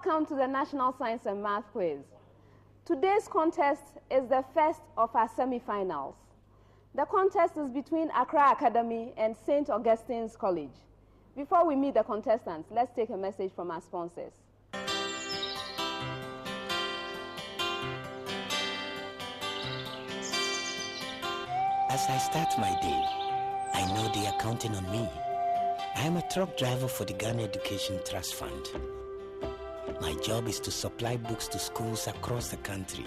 Welcome to the National Science and Math Quiz. Today's contest is the first of our semi-finals. The contest is between Accra Academy and St. Augustine's College. Before we meet the contestants, let's take a message from our sponsors. As I start my day, I know they are counting on me. I am a truck driver for the Ghana Education Trust Fund. My job is to supply books to schools across the country.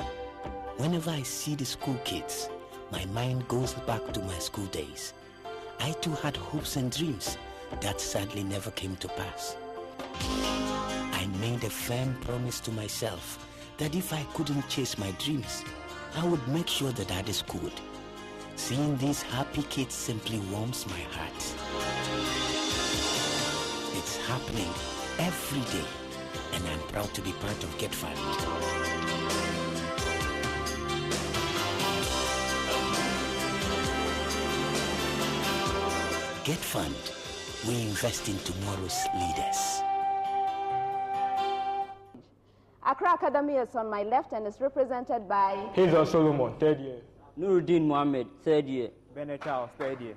Whenever I see the school kids, my mind goes back to my school days. I too had hopes and dreams that sadly never came to pass. I made a firm promise to myself that if I couldn't chase my dreams, I would make sure that others could. Seeing these happy kids simply warms my heart. It's happening every day, and I'm proud to be part of Get Fund. Get Fund, we invest in tomorrow's leaders. Accra Academy is on my left and is represented by Hazel Solomon, third year. Nuruddin Mohammed, third year. Bennett Charles, third year.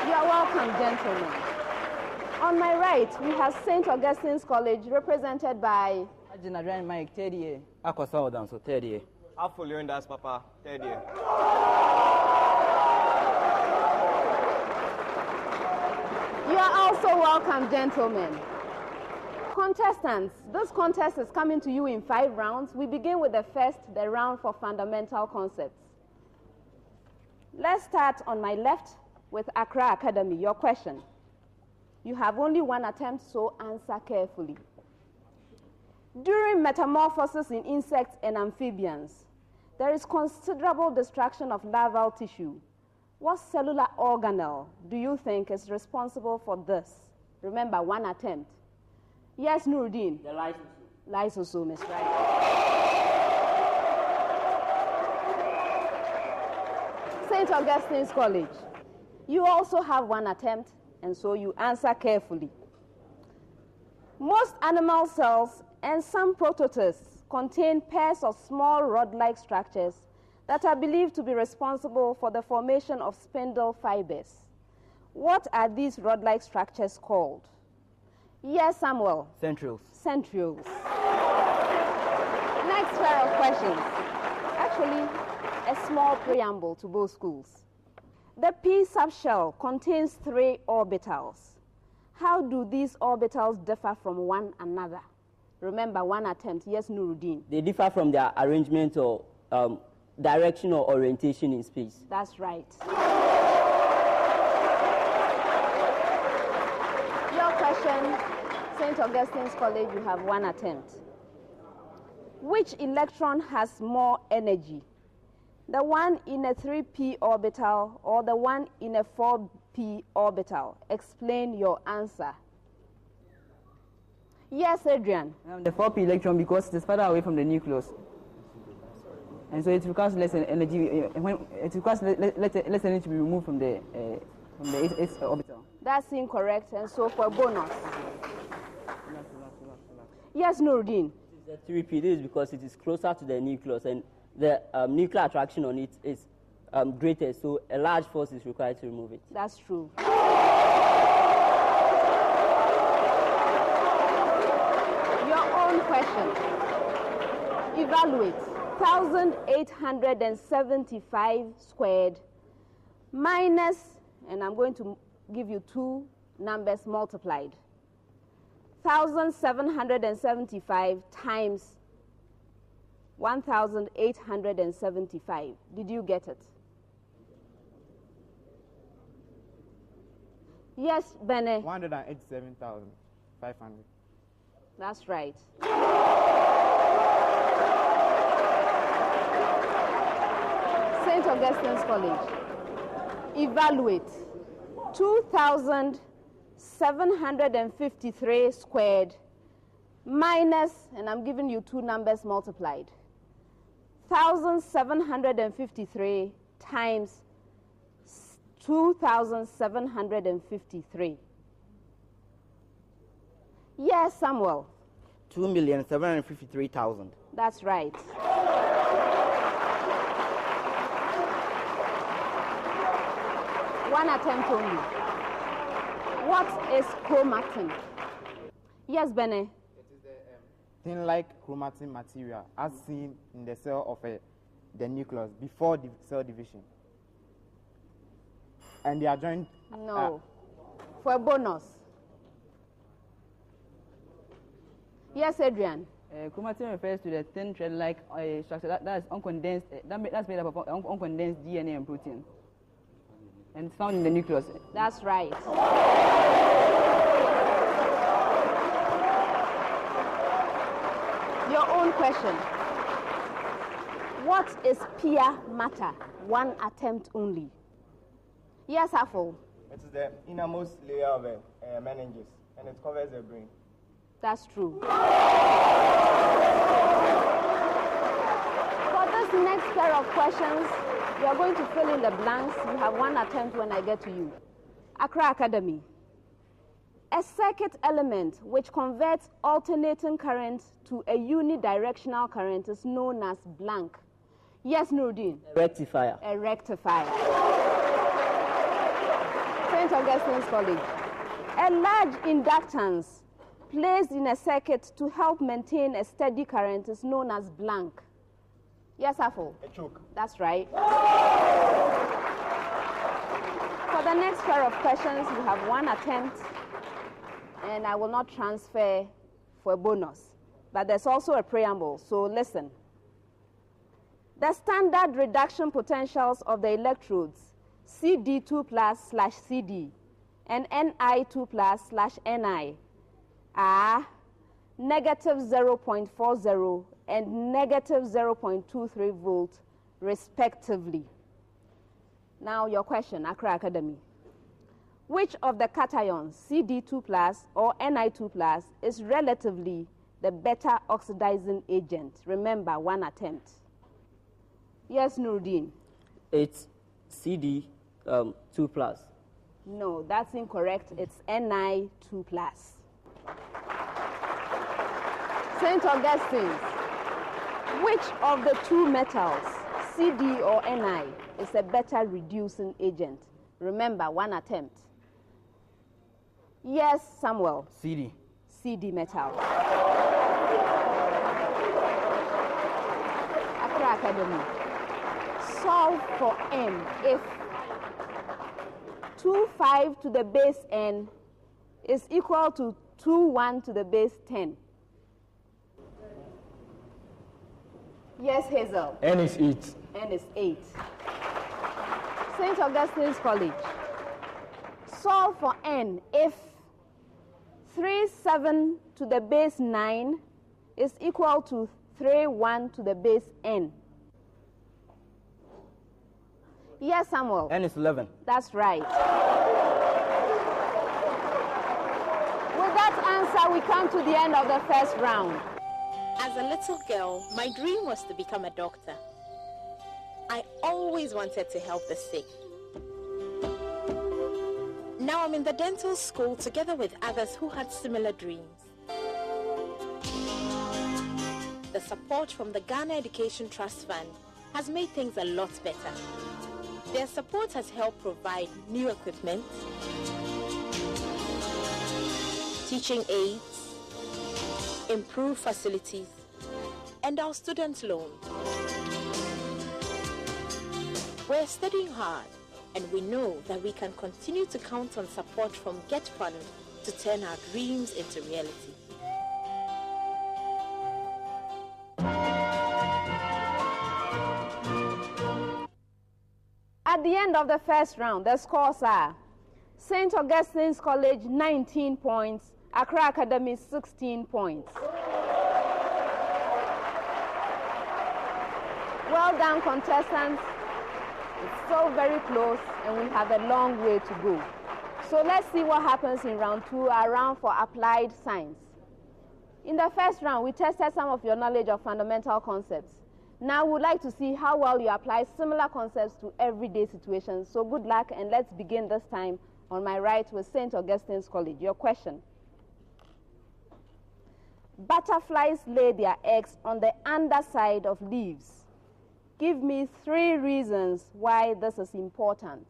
You are welcome, gentlemen. On my right, we have St. Augustine's College, represented by Ajinadran Mike, third year. Akosaudan, so third year. Afoliondas Papa, third year. You are also welcome, gentlemen. Contestants, this contest is coming to you in 5 rounds. We begin with the first, the round for fundamental concepts. Let's start on my left with Accra Academy. Your question. You have only 1 attempt, so answer carefully. During metamorphosis in insects and amphibians, there is considerable destruction of larval tissue. What cellular organelle do you think is responsible for this? Remember, 1 attempt. Yes, Nuruddin. The lysosome. Lysosome is right. St. Augustine's College. You also have 1 attempt, and so you answer carefully. Most animal cells and some prototysts contain pairs of small rod-like structures that are believed to be responsible for the formation of spindle fibers. What are these rod-like structures called? Yes, Samuel. Centrioles. Centrioles. Next pair of questions. Actually, a small preamble to both schools. The P subshell contains 3 orbitals. How do these orbitals differ from one another? Remember, 1 attempt. Yes, Nuruddin. They differ from their arrangement or direction or orientation in space. That's right. Your question, St. Augustine's College, you have 1 attempt. Which electron has more energy? The one in a 3p orbital or the one in a 4p orbital? Explain your answer. Yes, Adrian. The 4p electron, because it is further away from the nucleus. And so it requires less energy. It requires less energy to be removed from the S orbital. That's incorrect, and so for bonus. Yes, Nuruddin. It is a 3p. This is because it is closer to the nucleus, and the nuclear attraction on it is greater, so a large force is required to remove it. That's true. Your own question. Evaluate 1,875 squared minus, and I'm going to give you 2 numbers multiplied. 1,775 times 1,875. Did you get it? Yes, Bene. 187,500. That's right. St. Augustine's College. Evaluate 2,753 squared minus, and I'm giving you 2 numbers multiplied. 1,753 times 2,753. Yes, Samuel. 2,753,000. That's right. One attempt only. What is chromatin? Yes, Bene. It is the thin-like chromatin material as seen in the cell of the nucleus before the cell division. And they are joined. No. For a bonus. Yes, Adrian. Chromatin refers to the thin thread-like structure that is uncondensed. That's made up of uncondensed DNA and protein, and it's found in the nucleus. That's right. Your own question. What is pia matter? One attempt only. Yes, Afo. It is the innermost layer of a meninges, and it covers the brain. That's true. For this next pair of questions, you are going to fill in the blanks. You have one attempt when I get to you. Accra Academy. A circuit element which converts alternating current to a unidirectional current is known as blank. Yes, Nurdin? A rectifier. A rectifier. St. Augustine's College. A large inductance placed in a circuit to help maintain a steady current is known as blank. Yes, Afo? A choke. That's right. For the next pair of questions, you have one attempt, and I will not transfer for a bonus. But there's also a preamble, so listen. The standard reduction potentials of the electrodes CD2+/CD and Ni2+/Ni are negative 0.40 and negative 0.23 volts, respectively. Now your question, Accra Academy. Which of the cations, CD2+ or Ni2+, is relatively the better oxidizing agent? Remember, one attempt. Yes, Nurdin? It's CD2+. No, that's incorrect. It's Ni2+. St. Augustine's. Which of the two metals, CD or Ni, is a better reducing agent? Remember, one attempt. Yes, Samuel? CD. CD metal. Accra Academy. Solve for n if 2,5 to the base n is equal to 2,1 to the base 10. Yes, Hazel. N is 8. N is 8. St. Augustine's College. Solve for n if 3,7 to the base 9 is equal to 3,1 to the base n. Yes, Samuel. N is 11. That's right. With that answer, we come to the end of the first round. As a little girl, my dream was to become a doctor. I always wanted to help the sick. Now I'm in the dental school together with others who had similar dreams. The support from the Ghana Education Trust Fund has made things a lot better. Their support has helped provide new equipment, teaching aids, improved facilities, and our student loan. We're studying hard, and we know that we can continue to count on support from Get Fund to turn our dreams into reality. At the end of the first round, the scores are St. Augustine's College 19 points, Accra Academy 16 points. Well done, contestants. It's still very close, and we have a long way to go. So let's see what happens in round 2, our round for applied science. In the first round, we tested some of your knowledge of fundamental concepts. Now we would like to see how well you apply similar concepts to everyday situations. So good luck, and let's begin this time on my right with St. Augustine's College. Your question. Butterflies lay their eggs on the underside of leaves. Give me 3 reasons why this is important.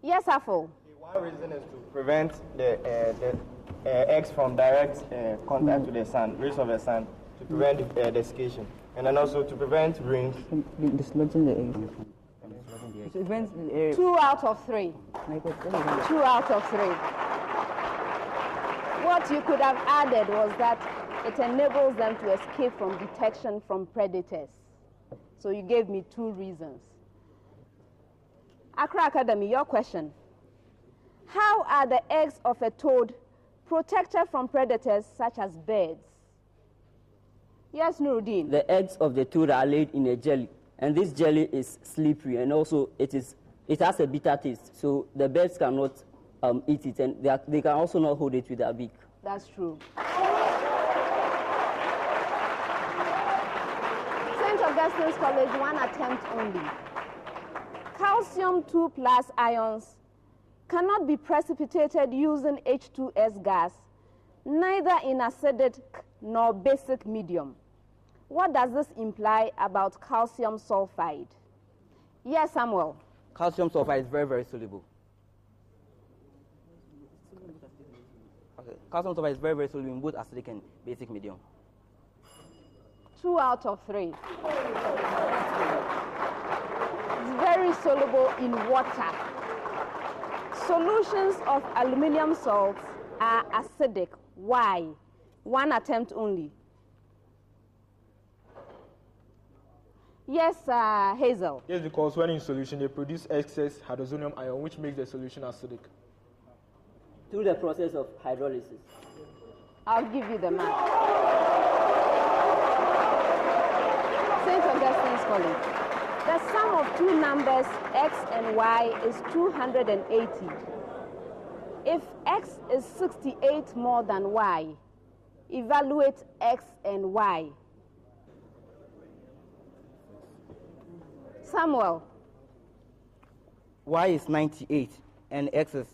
Yes, Afo? One reason is to prevent the eggs from direct contact with the sun, rays of the sun, to prevent desiccation. And then also to prevent rain. Dislodging the egg. It prevents 2 out of 3. 2 out of 3. What you could have added was that it enables them to escape from detection from predators. So you gave me 2 reasons. Accra Academy, your question. How are the eggs of a toad protected from predators such as birds? Yes, Nuruddin. The eggs of the toad are laid in a jelly, and this jelly is slippery, and also it has a bitter taste, so the birds cannot eat it, and they can also not hold it with their beak. That's true. St. Augustine's College, 1 attempt only. Calcium 2+ ions cannot be precipitated using H2S gas, neither in acidic nor basic medium. What does this imply about calcium sulfide? Yes, Samuel. Calcium sulfide is very, very soluble. Okay. Calcium sulfide is very, very soluble in both acidic and basic medium. 2 out of 3. It's very soluble in water. Solutions of aluminium salts are acidic. Why? 1 attempt only. Yes, Hazel. Yes, because when in solution, they produce excess hydrozonium ion, which makes the solution acidic. Through the process of hydrolysis. I'll give you the math. St. Augustine's College. The sum of 2 numbers, x and y, is 280. If x is 68 more than y, evaluate x and y. Samuel. Y is 98 and x is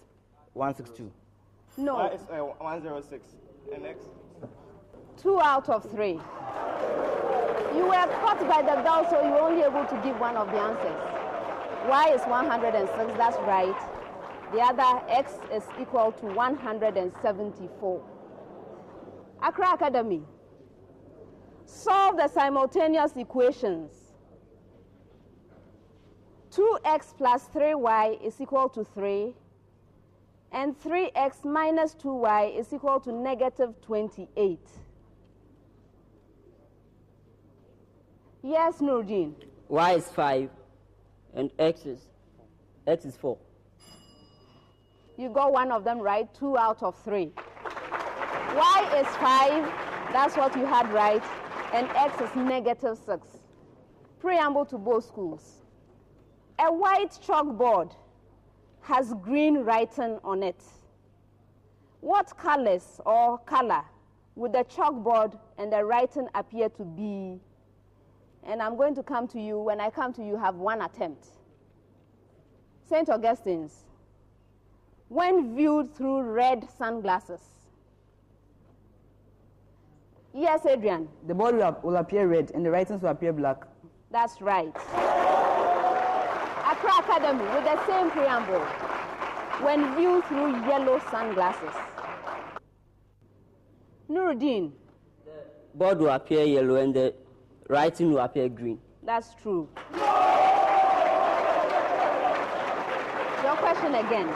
162. No. Y is 106 and x? 2 out of 3. You were caught by the bell, so you were only able to give one of the answers. Y is 106, that's right. The other, x is equal to 174. Accra Academy. Solve the simultaneous equations. 2x plus 3y is equal to 3, and 3x minus 2y is equal to negative 28. Yes, Nurdin. Y is 5 and x is 4. You got one of them right, 2 out of 3. Y is 5, that's what you had right, and x is negative 6. Preamble to both schools. A white chalkboard has green writing on it. What colors or color would the chalkboard and the writing appear to be? And I'm going to come to you. When I come to you, have 1 attempt. St. Augustine's. When viewed through red sunglasses. Yes, Adrian. The board will appear red and the writings will appear black. That's right. Accra Academy with the same preamble. When viewed through yellow sunglasses. Nuruddin. The board will appear yellow and the writing will appear green. That's true. Your question again.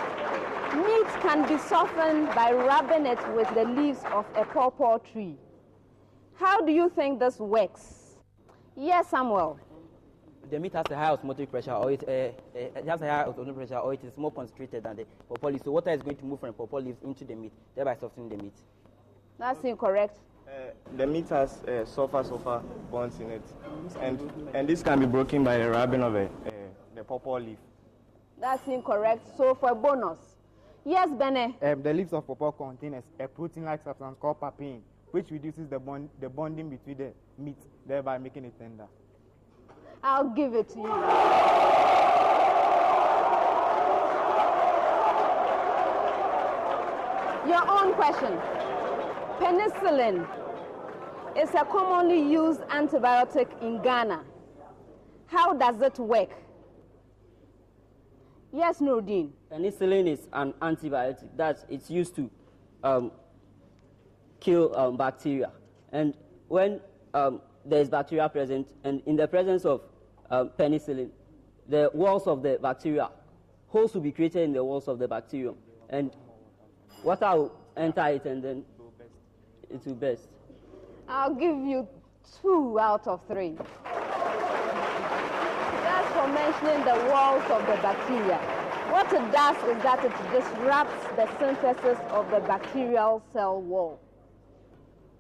Meat can be softened by rubbing it with the leaves of a pawpaw tree. How do you think this works? Yes, Samuel. The meat has a high osmotic pressure, or it has a high osmotic pressure, or it is more concentrated than the pawpaw leaf. So water is going to move from the pawpaw leaves into the meat, thereby softening the meat. That's incorrect. The meat has sulfur bonds in it, and this can be broken by the rubbing of the pawpaw leaf. That's incorrect. So for a bonus. Yes, Bene. The leaves of pawpaw contain a protein-like substance called papain, which reduces the bonding between the meat, thereby making it tender. I'll give it to you. Your own question. Penicillin is a commonly used antibiotic in Ghana. How does it work? Yes, Nurdin. Penicillin is an antibiotic that it's used to kill bacteria. And when there is bacteria present, and in the presence of penicillin, the walls of the bacteria, holes will be created in the walls of the bacterium, and water will enter it, and then it will burst. I'll give you 2 out of 3. That's for mentioning the walls of the bacteria. What it does is that it disrupts the synthesis of the bacterial cell wall.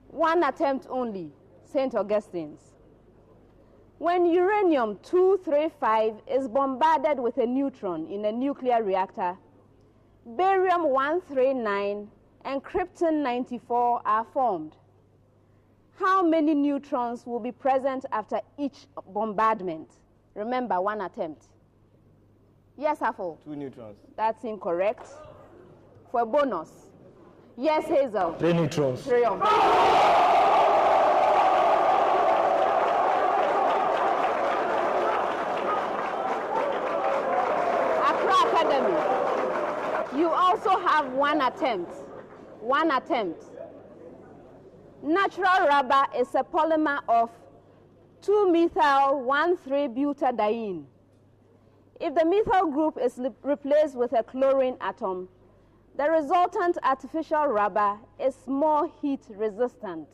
1 attempt only, St. Augustine's. When uranium-235 is bombarded with a neutron in a nuclear reactor, barium-139 and krypton-94 are formed. How many neutrons will be present after each bombardment? Remember, 1 attempt. Yes, Afo? 2 neutrons. That's incorrect. For a bonus. Yes, Hazel? 3 neutrons. 3 of them. Accra Academy. You also have 1 attempt. 1 attempt. Natural rubber is a polymer of 2-methyl-1,3-butadiene. If the methyl group is replaced with a chlorine atom, the resultant artificial rubber is more heat resistant.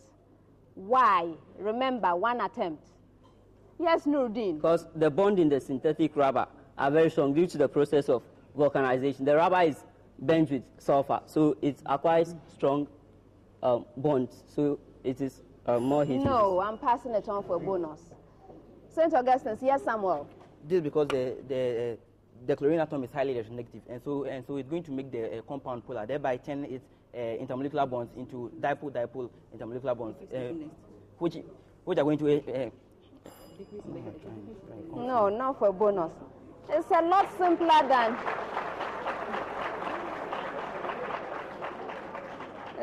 Why? Remember, 1 attempt. Yes, Nurdin. Because the bond in the synthetic rubber are very strong due to the process of vulcanization. The rubber is bent with sulfur, so it acquires strong bonds, so it is more heat resistant. No, I'm passing it on for a bonus. St. Augustine's, yes, Samuel. This is because the chlorine atom is highly electronegative, and so it's going to make the compound polar, thereby turning its intermolecular bonds into dipole-dipole intermolecular bonds, which are going to No, not for a bonus. It's a lot simpler than.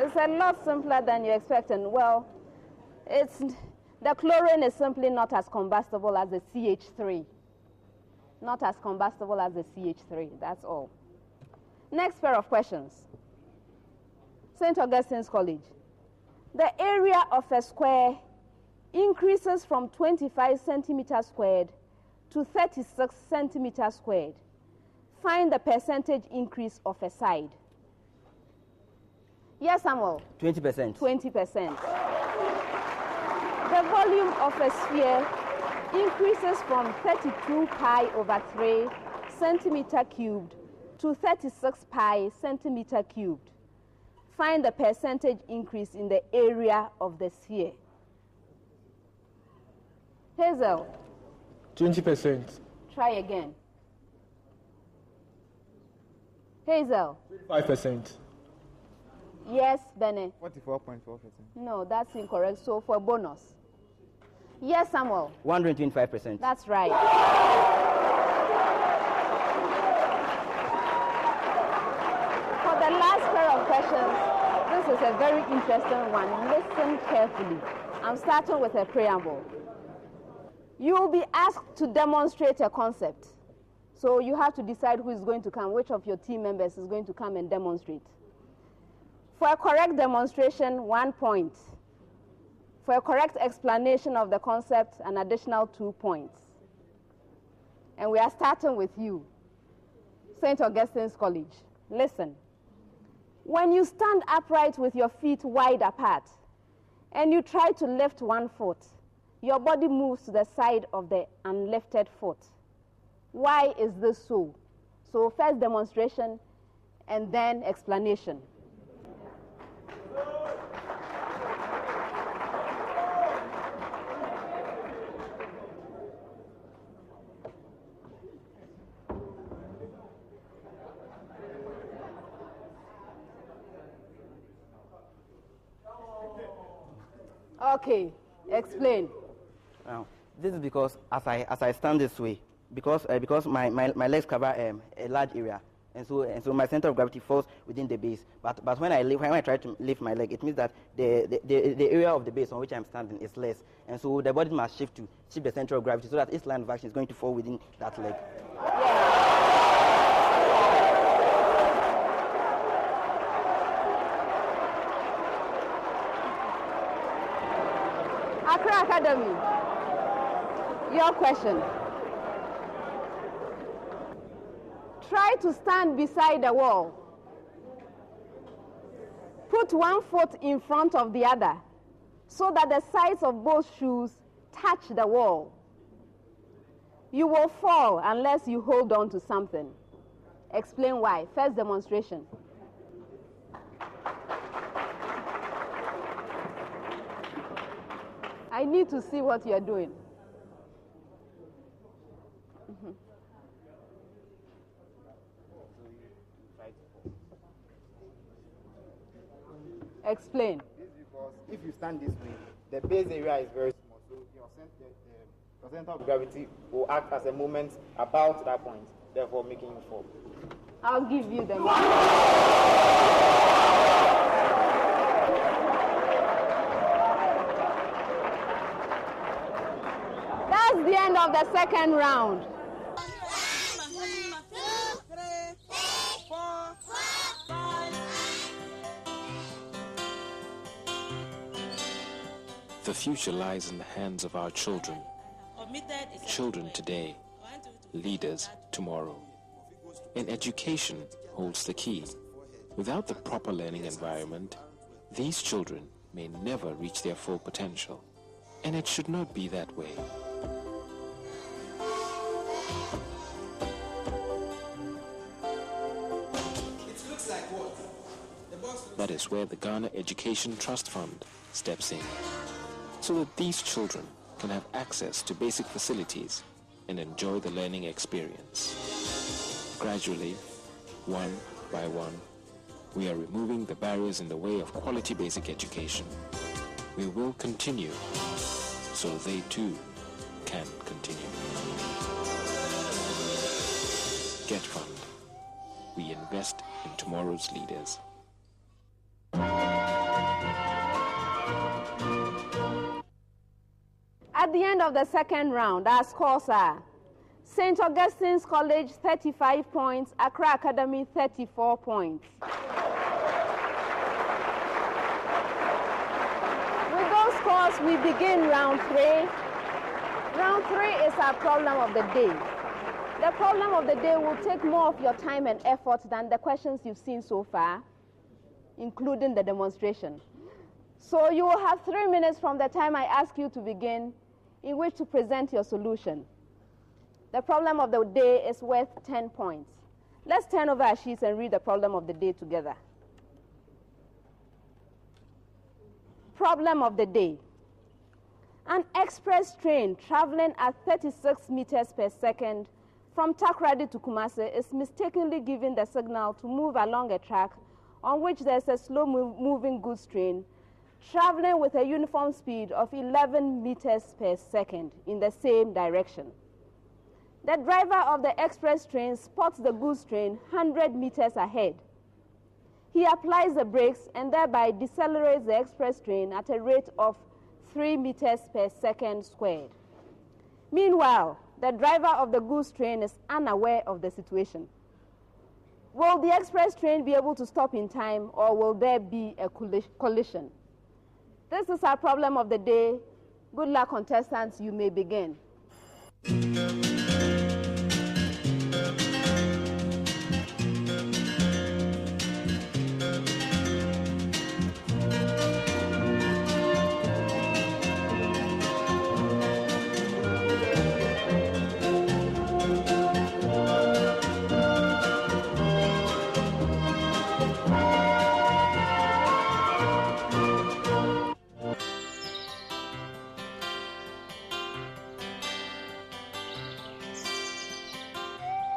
It's a lot simpler than you expected. Well, the chlorine is simply not as combustible as the CH3. Not as combustible as the CH3, that's all. Next pair of questions. St. Augustine's College. The area of a square increases from 25 centimeters squared to 36 centimeters squared. Find the percentage increase of a side. Yes, Samuel? 20%. 20%. The volume of a sphere increases from 32 pi over 3 centimeter cubed to 36 pi centimeter cubed. Find the percentage increase in the area of the sphere. Hazel? 20%. Try again. Hazel? 5%. Yes, Benny? 44.4%. No, that's incorrect. So for a bonus. Yes, Samuel? 125%. That's right. For the last pair of questions, this is a very interesting one. Listen carefully. I'm starting with a preamble. You will be asked to demonstrate a concept. So you have to decide who is going to come, which of your team members is going to come and demonstrate. For a correct demonstration, 1 point. For a correct explanation of the concept, an additional 2 points. And we are starting with you, St. Augustine's College. Listen. When you stand upright with your feet wide apart and you try to lift 1 foot, your body moves to the side of the unlifted foot. Why is this so? So first demonstration and then explanation. Okay, explain. This is because as I stand this way, because my legs cover a large area, and so my center of gravity falls within the base. But when I try to lift my leg, it means that the area of the base on which I'm standing is less, and so the body must shift the center of gravity so that its line of action is going to fall within that leg. Accra Academy, your question. Try to stand beside the wall. Put one foot in front of the other so that the sides of both shoes touch the wall. You will fall unless you hold on to something. Explain why. First demonstration. I need to see what you're doing. Explain. This is because if you stand this way, the base area is very small, so your center of gravity will act as a moment about that point, therefore making you fall. I'll give you the That's the end of the second round. The future lies in the hands of our children. Children today, leaders tomorrow. And education holds the key. Without the proper learning environment, these children may never reach their full potential. And it should not be that way. That is where the Ghana Education Trust Fund steps in, so that these children can have access to basic facilities and enjoy the learning experience. Gradually, one by one, we are removing the barriers in the way of quality basic education. We will continue, so they too can continue. Get Fund. We invest in tomorrow's leaders. At the end of the second round, our scores are St. Augustine's College 35 points, Accra Academy 34 points. With those scores, we begin round 3. Round 3 is our problem of the day. The problem of the day will take more of your time and effort than the questions you've seen so far, including the demonstration. So you will have 3 minutes from the time I ask you to begin in which to present your solution. The problem of the day is worth 10 points. Let's turn over our sheets and read the problem of the day together. Problem of the day. An express train traveling at 36 meters per second from Takoradi to Kumasi is mistakenly given the signal to move along a track on which there's a slow-moving goods train traveling with a uniform speed of 11 meters per second in the same direction. The driver of the express train spots the goods train 100 meters ahead. He applies the brakes and thereby decelerates the express train at a rate of 3 meters per second squared. Meanwhile, the driver of the goods train is unaware of the situation. Will the express train be able to stop in time, or will there be a collision? This is our problem of the day. Good luck, contestants. You may begin.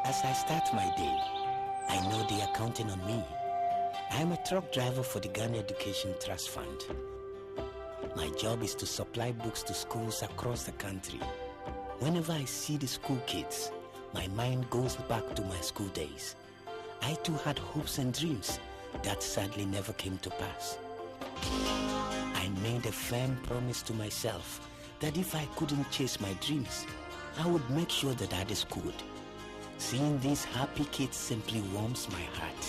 As I start my day, I know they are counting on me. I am a truck driver for the Ghana Education Trust Fund. My job is to supply books to schools across the country. Whenever I see the school kids, my mind goes back to my school days. I too had hopes and dreams that sadly never came to pass. I made a firm promise to myself that if I couldn't chase my dreams, I would make sure that others could. Seeing these happy kids simply warms my heart.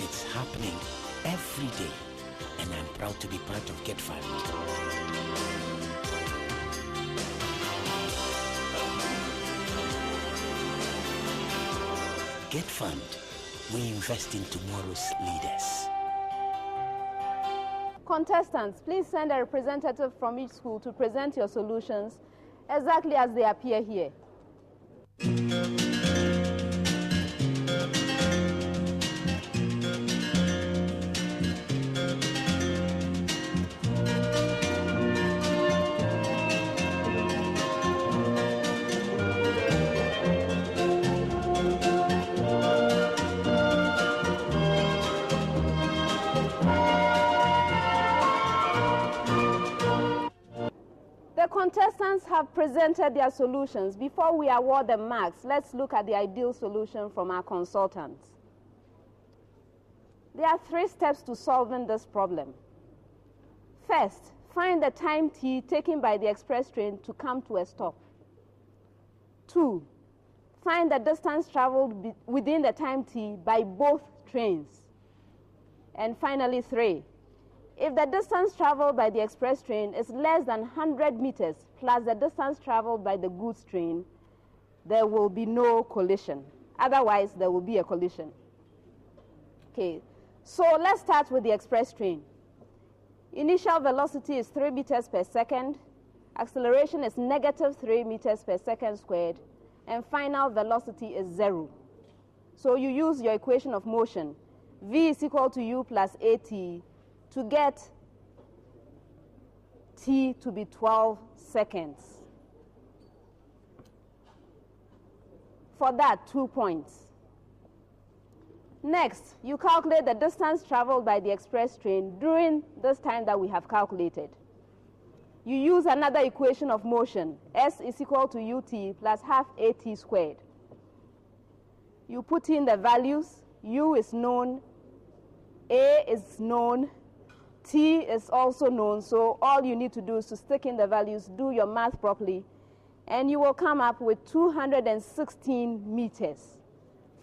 It's happening every day, and I'm proud to be part of Get Fund. Get Fund. We invest in tomorrow's leaders. Contestants, please send a representative from each school to present your solutions exactly as they appear here. The contestants have presented their solutions. Before we award the marks, let's look at the ideal solution from our consultants. There are 3 steps to solving this problem. First, find the time t taken by the express train to come to a stop. 2, find the distance traveled within the time t by both trains. And finally, 3, if the distance traveled by the express train is less than 100 meters plus the distance traveled by the goods train, there will be no collision. Otherwise, there will be a collision. Okay, so let's start with the express train. Initial velocity is 3 meters per second. Acceleration is negative 3 meters per second squared. And final velocity is 0. So you use your equation of motion. V is equal to U plus AT to get t to be 12 seconds. For that, 2 points. Next, you calculate the distance traveled by the express train during this time that we have calculated. You use another equation of motion. S is equal to ut plus half at squared. You put in the values. U is known, A is known, T is also known, so all you need to do is to stick in the values, do your math properly, and you will come up with 216 meters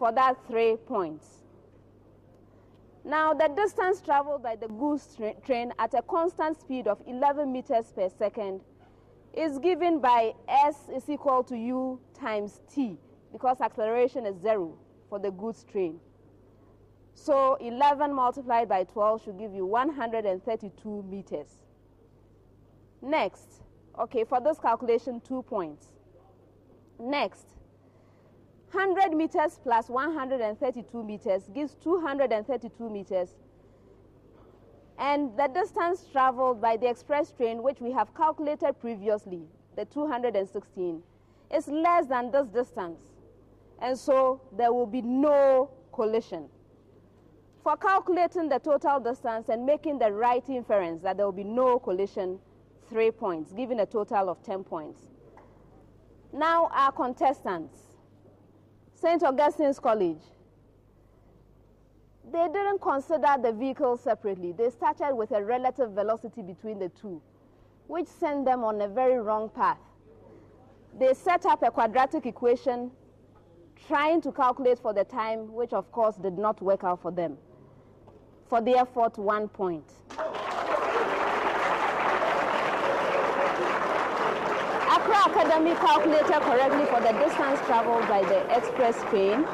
for that 3 points. Now, the distance traveled by the goods train at a constant speed of 11 meters per second is given by S is equal to U times T, because acceleration is 0 for the goods train. So 11 multiplied by 12 should give you 132 meters. Next, okay, for this calculation, 2 points. Next, 100 meters plus 132 meters gives 232 meters. And the distance traveled by the express train, which we have calculated previously, the 216, is less than this distance. And so there will be no collision. For calculating the total distance and making the right inference that there will be no collision, 3 points, giving a total of 10 points. Now our contestants. St. Augustine's College. They didn't consider the vehicles separately. They started with a relative velocity between the two, which sent them on a very wrong path. They set up a quadratic equation trying to calculate for the time, which of course did not work out for them. For therefore, 1 point. Accra Academy calculated correctly for the distance traveled by the express train,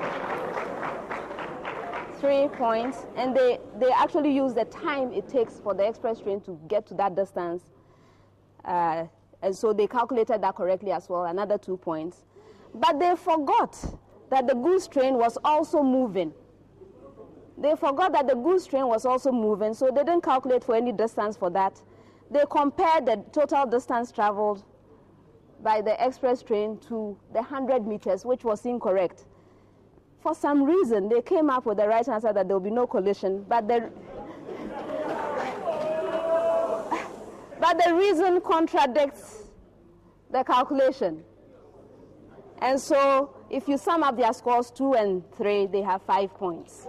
3 points, and they actually used the time it takes for the express train to get to that distance, and so they calculated that correctly as well, another 2 points. But they forgot that the goods train was also moving. They forgot that the goods train was also moving, so they didn't calculate for any distance for that. They compared the total distance traveled by the express train to the 100 meters, which was incorrect. For some reason, they came up with the right answer that there will be no collision, but the reason contradicts the calculation. And so if you sum up their scores 2 and 3, they have 5 points.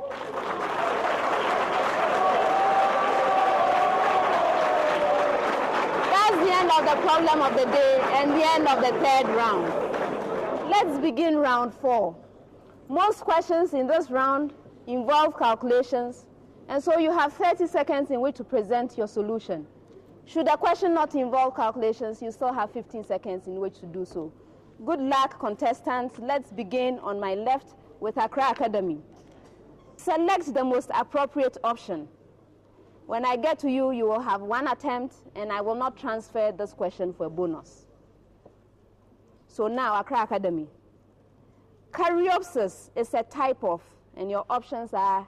That's the end of the problem of the day and the end of the third round. Let's begin round 4. Most questions in this round involve calculations, and so you have 30 seconds in which to present your solution. Should a question not involve calculations, you still have 15 seconds in which to do so. Good luck, contestants. Let's begin on my left with Accra Academy. Select the most appropriate option. When I get to you, you will have 1 attempt, and I will not transfer this question for a bonus. So now, Accra Academy. Caryopsis is a type of, and your options are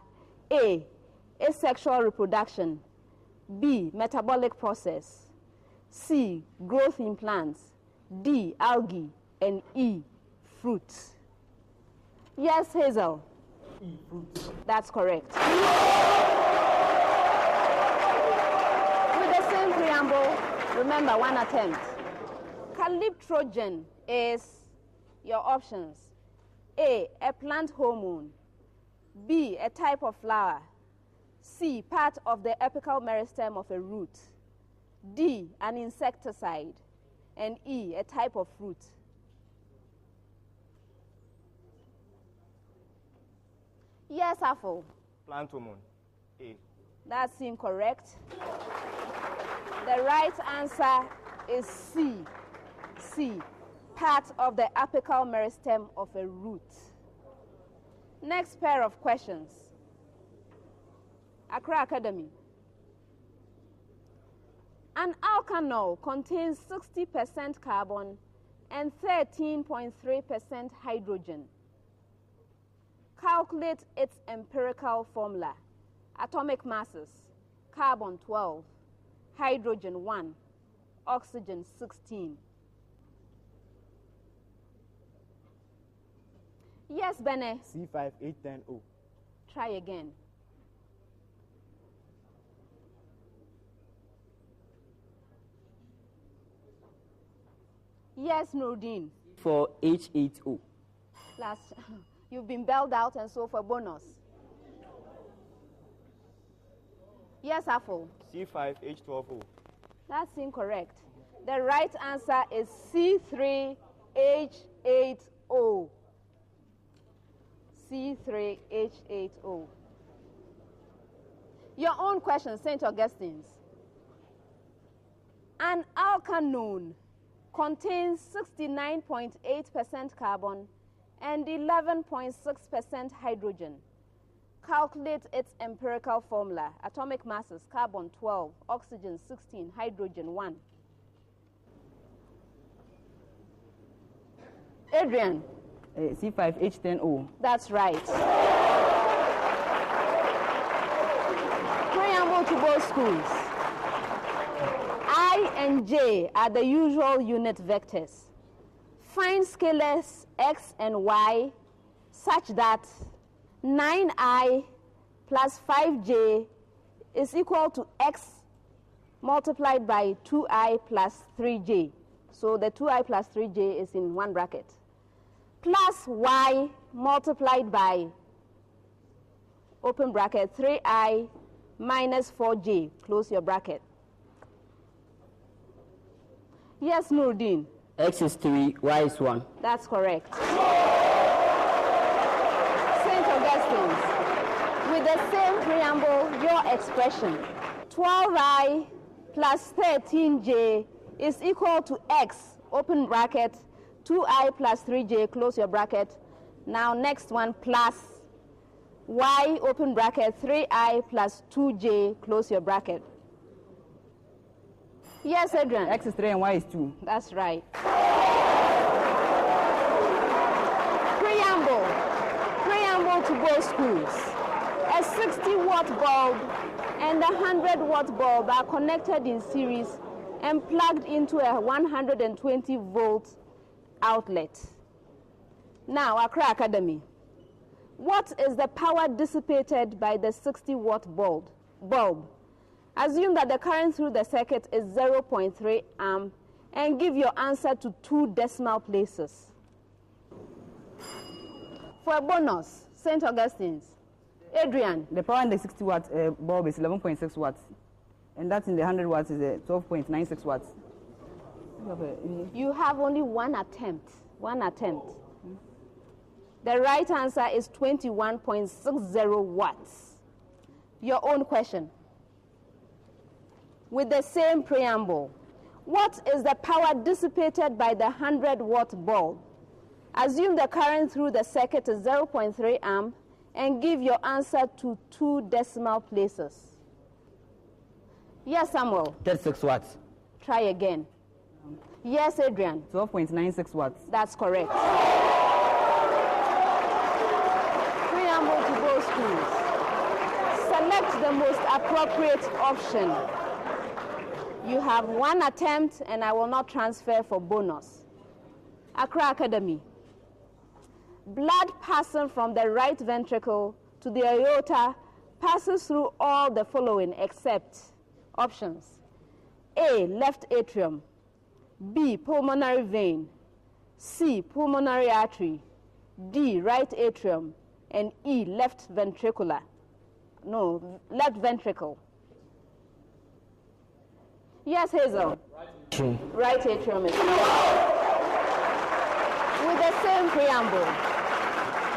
A, asexual reproduction, B, metabolic process, C, growth in plants, D, algae, and E, fruit. Yes, Hazel? E, fruit. That's correct. With the same preamble, remember 1 attempt. Calyptrogen is your options. A, a plant hormone. B, a type of flower. C, part of the apical meristem of a root. D, an insecticide. And E, a type of fruit. Yes, Afo. Plant hormone. A. That's incorrect. The right answer is C. C, part of the apical meristem of a root. Next pair of questions. Accra Academy. An alkanol contains 60% carbon and 13.3% hydrogen. Calculate its empirical formula. Atomic masses: carbon 12, hydrogen 1, oxygen 16. Yes, Bene. C5H10O. Try again. Yes, Nordine. For H8O. Last, you've been bailed out, and so for bonus. Yes, Afo. C5H12O. That's incorrect. The right answer is C3H8O. C3H8O. Your own question, St. Augustine's. An alkanone contains 69.8% carbon and 11.6% hydrogen. Calculate its empirical formula. Atomic masses: carbon 12, oxygen 16, hydrogen 1. Adrian. C5H10O. That's right. Preamble to both schools. I and J are the usual unit vectors. Find scalars x and y such that 9i plus 5j is equal to x multiplied by 2i plus 3j. So the 2i plus 3j is in one bracket. Plus y multiplied by, open bracket, 3i minus 4j, close your bracket. Yes, Nurdin. X is 3, y is 1. That's correct. St. Augustine's. With the same preamble, your expression, 12i plus 13j is equal to x, open bracket, 2i plus 3j, close your bracket. Now next one, plus y, open bracket, 3i plus 2j, close your bracket. Yes, Adrian. X is 3 and y is 2. That's right. Preamble to both schools. A 60-watt bulb and a 100-watt bulb are connected in series and plugged into a 120-volt outlet. Now, Accra Academy. What is the power dissipated by the 60-watt bulb? Assume that the current through the circuit is 0.3 amp and give your answer to 2 decimal places. For a bonus, St. Augustine's. Adrian. The power in the 60 watt bulb is 11.6 watts. And that in the 100 watts is 12.96 watts. You have only one attempt. The right answer is 21.60 watts. Your own question. With the same preamble, what is the power dissipated by the 100-watt bulb? Assume the current through the circuit is 0.3 amp and give your answer to 2 decimal places. Yes, Samuel. 36 watts. Try again. Yes, Adrian. 12.96 watts. That's correct. Preamble to both schools. Select the most appropriate option. You have one attempt and I will not transfer for bonus. Accra Academy. Blood passing from the right ventricle to the aorta passes through all the following except options. A, left atrium. B, pulmonary vein. C, pulmonary artery. D, right atrium. And E, left ventricle. Yes, Hazel. Right atrium is correct. With the same preamble,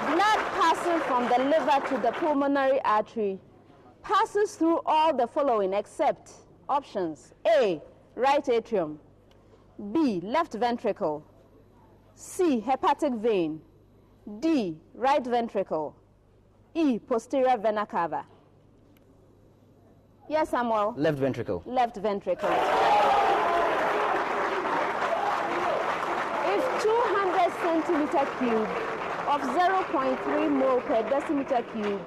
blood passing from the liver to the pulmonary artery passes through all the following except options. A, right atrium. B, left ventricle. C, hepatic vein. D, right ventricle. E, posterior vena cava. Yes, Samuel. Left ventricle. Left ventricle. If 200 centimeter cube of 0.3 mole per decimeter cube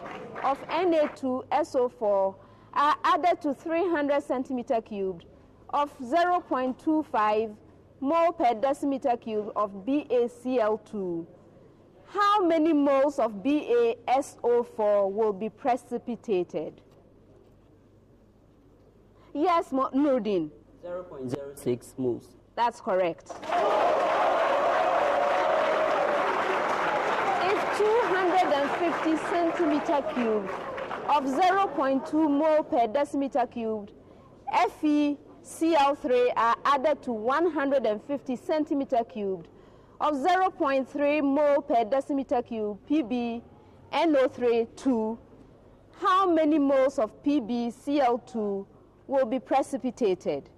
of Na2SO4 are added to 300 centimeter cubed of 0.25 mole per decimeter cube of BaCl2, how many moles of BaSO4 will be precipitated? Yes, Nurdin. 0.06 moles. That's correct. If 250 centimeter cubed of 0.2 mole per decimeter cubed, FeCl3 are added to 150 centimeter cubed of 0.3 mole per decimeter cube PbNO3 how many moles of PbCl2 will be precipitated?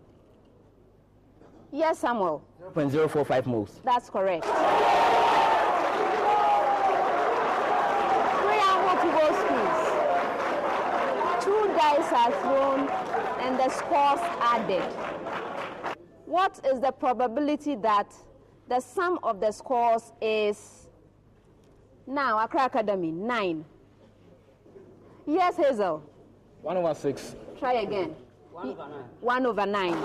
Yes, Samuel. 0.045 moles. That's correct. Preamble to both schools. 2 dice are thrown and the scores added. What is the probability that the sum of the scores is, now, Accra Academy, 9. Yes, Hazel. 1/6. Try again. 1/9. 1/9.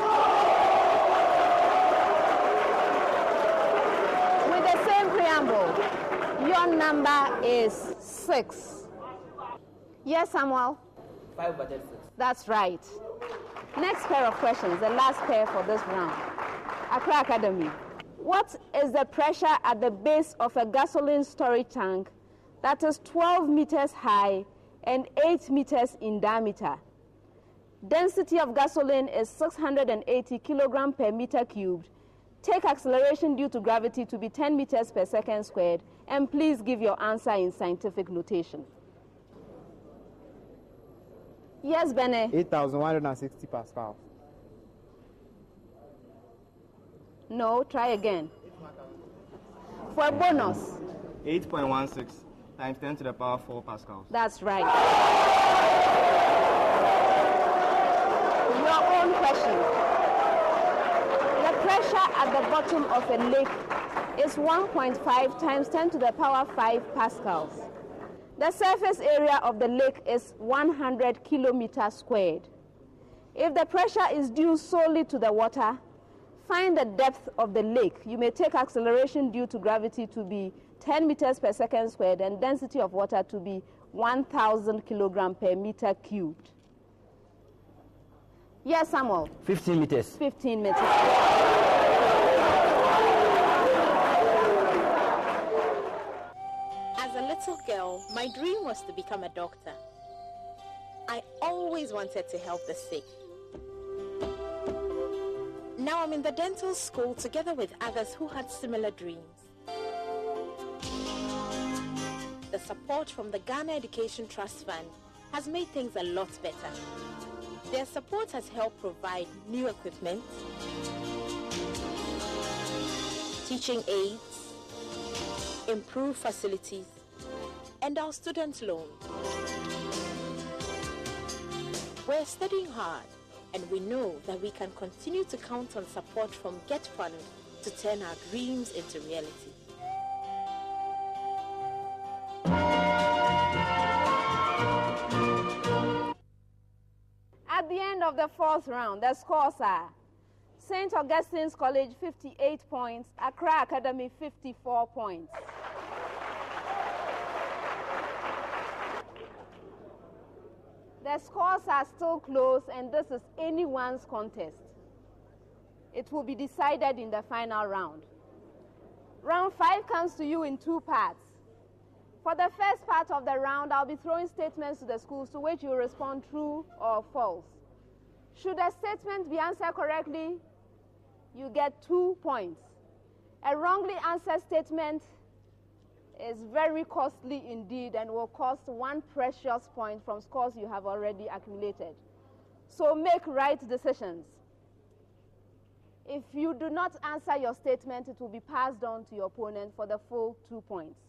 With the same preamble, your number is 6. Yes, Samuel? 5/6. That's right. Next pair of questions, the last pair for this round. Accra Academy. What is the pressure at the base of a gasoline storage tank that is 12 meters high and 8 meters in diameter? Density of gasoline is 680 kilogram per meter cubed. Take acceleration due to gravity to be 10 meters per second squared, and please give your answer in scientific notation. Yes, Bene? 8,160 pascals. No, try again. For a bonus. 8.16 times 10 to the power 4 pascals. That's right. Your own question. The pressure at the bottom of a lake is 1.5 times 10 to the power 5 pascals. The surface area of the lake is 100 kilometers squared. If the pressure is due solely to the water, find the depth of the lake. You may take acceleration due to gravity to be 10 meters per second squared and density of water to be 1,000 kilogram per meter cubed. Yes, Samuel? 15 meters. 15 meters. As a little girl, my dream was to become a doctor. I always wanted to help the sick. Now I'm in the dental school together with others who had similar dreams. The support from the Ghana Education Trust Fund has made things a lot better. Their support has helped provide new equipment, teaching aids, improved facilities, and our student loan. We're studying hard, and we know that we can continue to count on support from Get Fund to turn our dreams into reality. At the end of the fourth round, the scores are St. Augustine's College 58 points, Accra Academy 54 points. The scores are still close, and this is anyone's contest. It will be decided in the final round. Round 5 comes to you in 2 parts. For the first part of the round, I'll be throwing statements to the schools to which you respond true or false. Should a statement be answered correctly, you get 2 points. A wrongly answered statement is very costly indeed and will cost 1 precious point from scores you have already accumulated. So make right decisions. If you do not answer your statement, it will be passed on to your opponent for the full 2 points.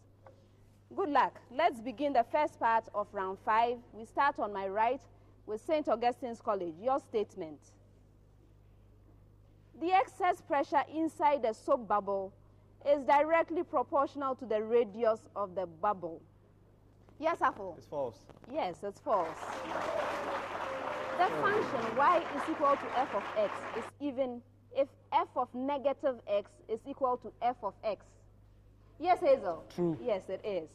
Good luck. Let's begin the first part of round 5. We start on my right with St. Augustine's College. Your statement. The excess pressure inside the soap bubble is directly proportional to the radius of the bubble. Yes, Afo? It's false. Yes, it's false. The function y is equal to f of x is even if f of negative x is equal to f of x. Yes, Hazel? True. Yes, it is.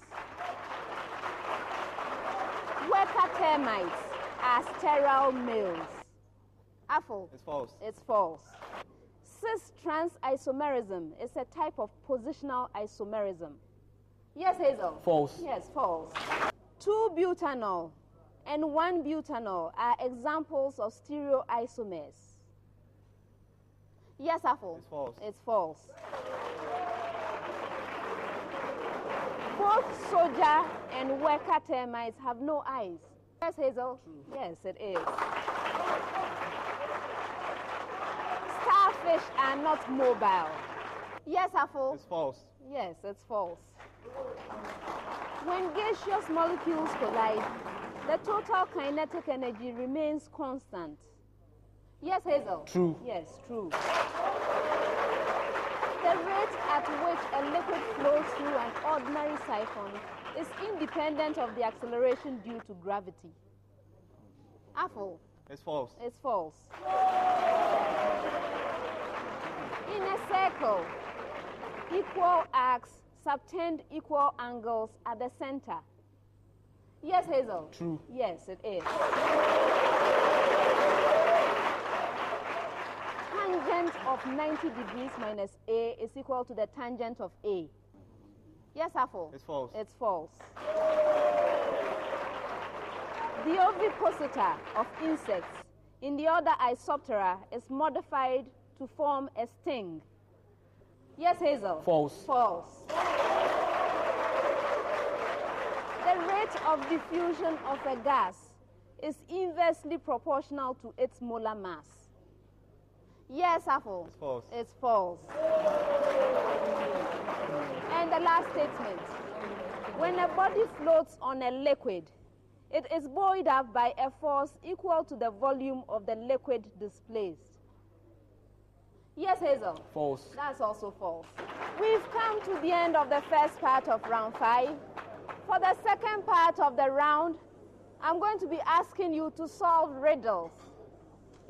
Worker termites are sterile males. Afo? It's false. It's false. Cis-trans isomerism is a type of positional isomerism. Yes, Hazel? False. Yes, false. 2-butanol and 1-butanol are examples of stereoisomers. Yes, Afo? It's false. It's false. Both soldier and worker termites have no eyes. Yes, Hazel? True. Yes, it is. Starfish are not mobile. Yes, Afo? It's false. Yes, it's false. When gaseous molecules collide, the total kinetic energy remains constant. Yes, Hazel? True. Yes, true. The rate at which a liquid flows through an ordinary siphon is independent of the acceleration due to gravity. Afo? It's false. It's false. In a circle, equal arcs subtend equal angles at the center. Yes, Hazel? True. Yes, it is. Tangent of 90 degrees minus A is equal to the tangent of A. Yes, Afo? It's false. It's false. The ovipositor of insects in the order Isoptera is modified to form a sting. Yes, Hazel? False. False. The rate of diffusion of a gas is inversely proportional to its molar mass. Yes, Afo? It's false. It's false. And the last statement. When a body floats on a liquid, it is buoyed up by a force equal to the volume of the liquid displaced. Yes, Hazel? False. That's also false. We've come to the end of the first part of round 5. For the second part of the round, I'm going to be asking you to solve riddles.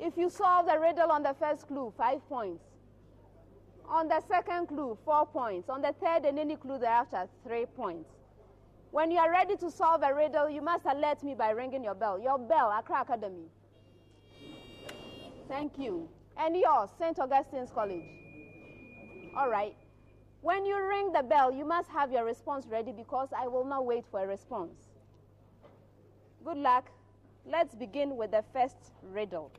If you solve the riddle on the first clue, 5 points. On the second clue, 4 points. On the third and any clue thereafter, 3 points. When you are ready to solve a riddle, you must alert me by ringing your bell. Your bell, Accra Academy. Thank you. And yours, St. Augustine's College. All right. When you ring the bell, you must have your response ready because I will not wait for a response. Good luck. Let's begin with the first riddle.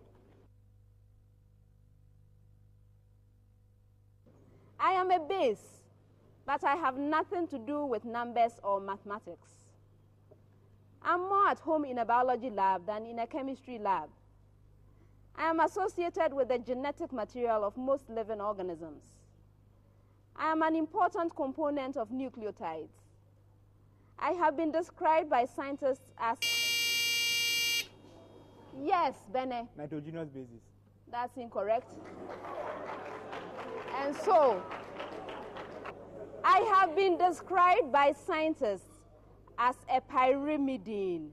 I am a base, but I have nothing to do with numbers or mathematics. I'm more at home in a biology lab than in a chemistry lab. I am associated with the genetic material of most living organisms. I am an important component of nucleotides. I have been described by scientists as... Yes, Bene. Nitrogenous basis. That's incorrect. And so, I have been described by scientists as a pyrimidine.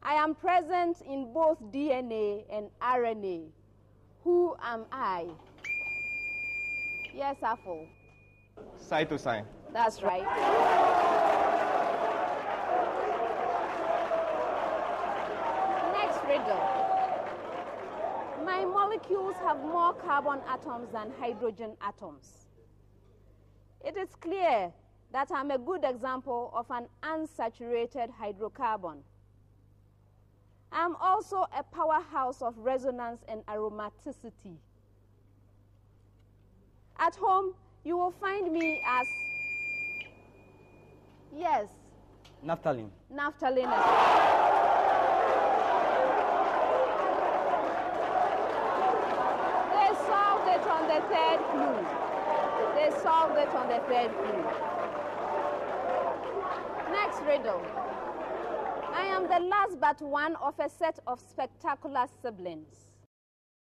I am present in both DNA and RNA. Who am I? Yes, Afo. Cytosine. That's right. Next riddle. My molecules have more carbon atoms than hydrogen atoms. It is clear that I'm a good example of an unsaturated hydrocarbon. I'm also a powerhouse of resonance and aromaticity. At home, you will find me as... Yes. Naphthalene. Naphthalene. They solved it on the third clue. They solved it on the third clue. Next riddle. I am the last but one of a set of spectacular siblings.